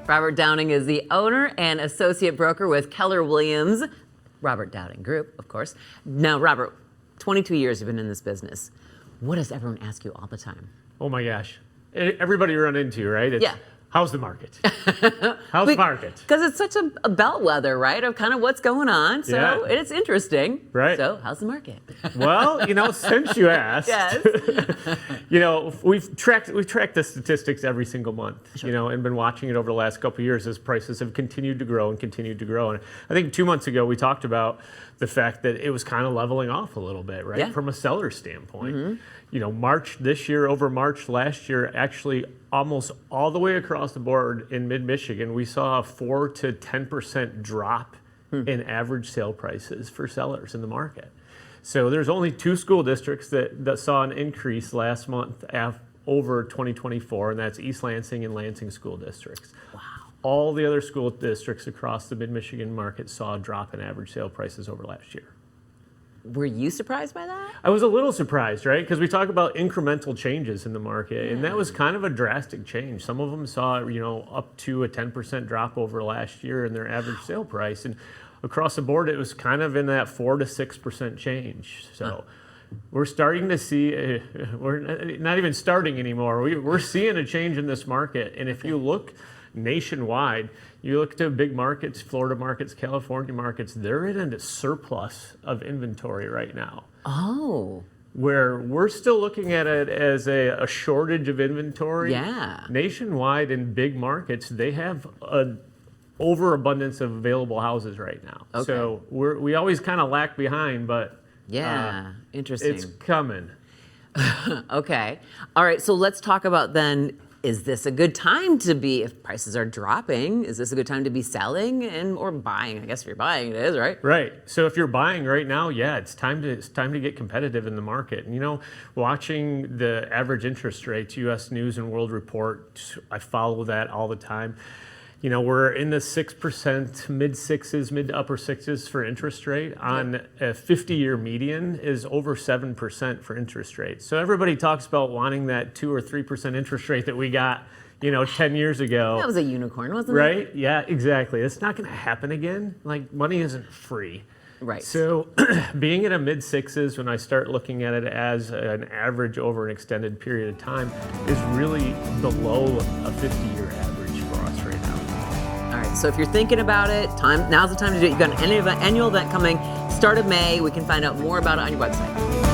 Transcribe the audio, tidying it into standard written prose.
Robert Dowding is the owner and associate broker with Keller Williams, Robert Dowding Group, of course. Now, Robert, 22 years you've been in this business. What does everyone ask you all the time? Oh my gosh. Everybody you run into, right? It's, yeah. How's the market? How's the market? Because it's such a bellwether, right, of kind of what's going on. So Yeah. it's interesting. Right. So how's the market? Well, since you asked, Yes. we've tracked the statistics every single month, sure. And been watching it over the last couple of years as prices have continued to grow and continued to grow. And I think 2 months ago we talked about the fact that it was kind of leveling off a little bit, right? Yeah. From a seller standpoint. March this year over March last year, actually almost all the way across the board in mid-Michigan, we saw a 4 to 10% drop in average sale prices for sellers in the market. So there's only 2 school districts that saw an increase last month over 2024, and that's East Lansing and Lansing school districts. Wow. All the other school districts across the mid-Michigan market saw a drop in average sale prices over last year. Were you surprised by that? I was a little surprised, right? Because we talk about incremental changes in the market, and that was kind of a drastic change. Some of them saw, up to a 10% drop over last year in their average sale price, and across the board, it was kind of in that 4 to 6% change. So we're starting to see, we're not even starting anymore. We're seeing a change in this market, and if you look nationwide, you look to big markets, Florida markets, California markets, they're in a surplus of inventory right now. Oh. Where we're still looking at it as a shortage of inventory. Yeah. Nationwide in big markets, they have an overabundance of available houses right now. Okay. So we always kind of lag behind, but interesting. It's coming. Okay. All right. So let's talk about then, is this a good time to be, if prices are dropping, is this a good time to be selling or buying? I guess if you're buying, it is, right? Right. So if you're buying right now, yeah, it's time to get competitive in the market. And, watching the average interest rates, U.S. News and World Report, I follow that all the time. We're in the 6%, mid-6s, mid to upper 6s for interest rate. On a 50-year median is over 7% for interest rate. So everybody talks about wanting that 2 or 3% interest rate that we got, 10 years ago. That was a unicorn, wasn't it? Right? Yeah, exactly. It's not going to happen again. Like, money isn't free. Right. So being in a mid-6s, when I start looking at it as an average over an extended period of time, is really below a 50-year average for us right now. All right, so if you're thinking about it, now's the time to do it. You've got an annual event coming, start of May. We can find out more about it on your website.